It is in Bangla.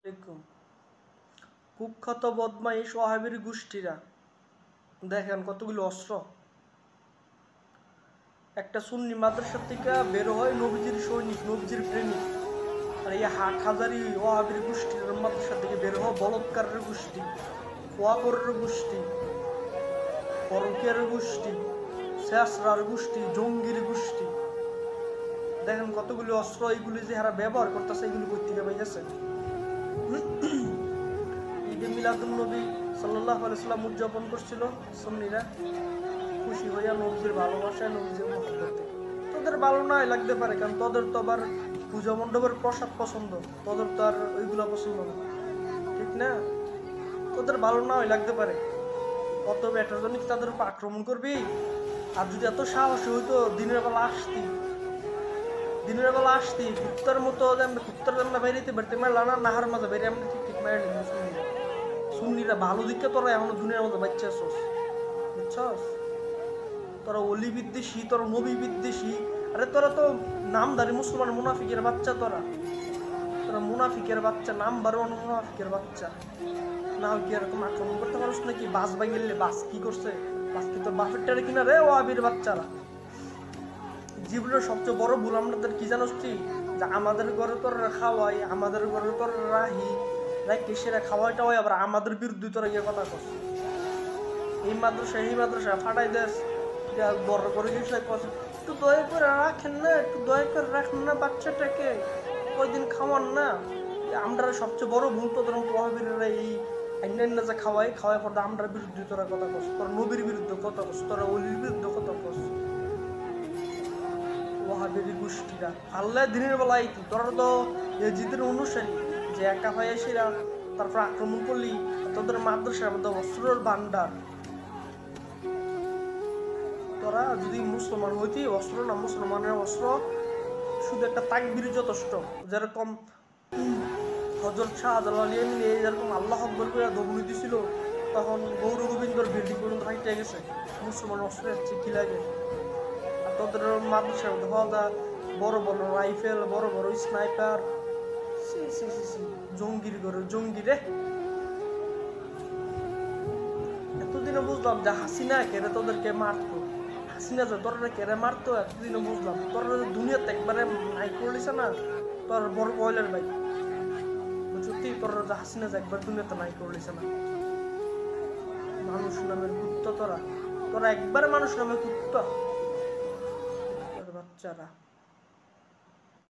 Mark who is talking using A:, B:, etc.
A: দেখুন কুখ্যাত বদমাইশ ওয়াহাবির গোষ্ঠীরা দেখেন কতগুলো অস্ত্র। একটা সুন্নি মাদ্রাসা থেকে বের হয় নবীজির সৈনিক, নবীজির প্রেমিক, আর এই হাটহাজারি ওয়াহাবির গোষ্ঠীর মাদ্রাসা থেকে বের হয় বলৎকারের গোষ্ঠী, খোয়াকরের গোষ্ঠী, পরকের গোষ্ঠী, শেষরার গোষ্ঠী, জঙ্গির গোষ্ঠী। দেখেন কতগুলি অস্ত্র এইগুলি যে হারা ব্যবহার করতেছে, এগুলি কোথেকে পাইতেছে। ঈদে মিলাদুন্নবী সাল্লাল্লাহু আলাইহি সাল্লাম উদযাপন করছিল সুন্নিরা, খুশি হইয়া নবীজির ভালোবাসায়, নবীজির মহব্বতে। তোদের ভালো নাই লাগতে পারে, কারণ তোদের তো আবার পূজা মণ্ডপের প্রসাদ পছন্দ, তোদের তো আর ওইগুলা পছন্দ না, ঠিক না? তোদের ভালো না হয় লাগতে পারে, অত এটার জন্য কি তাদের উপর আক্রমণ করবি? আর যদি এত সাহসী হইতো দিনের বেলা আসতি কুত্তার মতো, কুত্তার আমরা বাইরেতে বেরতে মারলা না, নাহার মাঝে বেরিয়ে আমরা ঠিক ঠিক মারি নিব। সুন্নিরা ভালো দিকে তোরা এখনো দুনিয়ার মধ্যে বাচ্চা আসস, বুঝছস? তোরা অলি বিদ্বেষী, তোরা নবী বিদ্বেষী। আরে তোরা তো নামদারি মুসলমান, মুনাফিকের বাচ্চা। তোরা মুনাফিকের বাচ্চা, নাম বারোয়ান মুনাফিকের বাচ্চা। না কি এরকম আক্রমণ করতে পারস নাকি? বাস ভাঙিলে বাস কি করছে? বাস কি তোর বাপের টারে কিনা রে? ও আবির বাচ্চারা, জীবনের সবচেয়ে বড় ভুল আমাদের কি জানোস তুই? যে আমাদের ঘরে তোর খাওয়াই, আমাদের ঘরে তোর রাখি সেরা খাওয়াইটা হয়, আবার আমাদের বিরুদ্ধে তোরা গিয়ে কথা কস। এই মাদ্রাসা ফাটাই দেশ, বড় করে গেছে। একটু দয়া করে রাখেন না, একটু দয়া করে রাখেন না বাচ্চাটাকে, কয়দিন খাওয়ান না। আমরা সবচেয়ে বড় ভুল তোদের মতো ওয়াহাবিরা এই আইনা যে খাওয়াই পর আমরা বিরুদ্ধে তোরা কথা কস, তোরা নবীর বিরুদ্ধে কথা কস, তোরা অলির বিরুদ্ধে কথা কস। ওয়াহাবির গোষ্ঠীরা আল্লাহ দিনের বেলায় তোরা তো জিদের অনুসারী, যে একা হয়ে এসেরা তারপর আক্রমণ করলি। তোদের মাদ্রাসার মধ্যে অস্ত্রের ভান্ডার। তোরা যদি মুসলমান হইতি, অস্ত্র না, মুসলমানের অস্ত্র শুধু একটা তাকবীর যথেষ্ট। যেরকম হযরত শাহজালাল যেরকম আল্লাহ আকবার করে দৌড় দিছিল, তখন গৌর গোবিন্দর বিল্ডিং পর্যন্ত হাইটে গেছে। মুসলমান অস্ত্র হচ্ছে কি লাগে? আর তোদের মাদ্রাসার মধ্যে হওয়া বড় বড় রাইফেল, বড় বড় স্নাইপার, জঙ্গির ঘরে জঙ্গি রে। এতদিনে বুঝলাম যে হাসিনা কেড়ে তোদেরকে মারতো, হাসিনা যে তোরা কেড়ে মারতো, এতদিনে বুঝলাম। তোরা দুনিয়াতে একবারে নাই করলিছে না, তোর বড় কয়লের ভাই। সত্যি তোরা যে হাসিনা যে একবার দুনিয়াতে নাই করলিছে না। মানুষ নামের কুত্তা তোরা একবারে মানুষ নামের কুত্তা বাচ্চারা।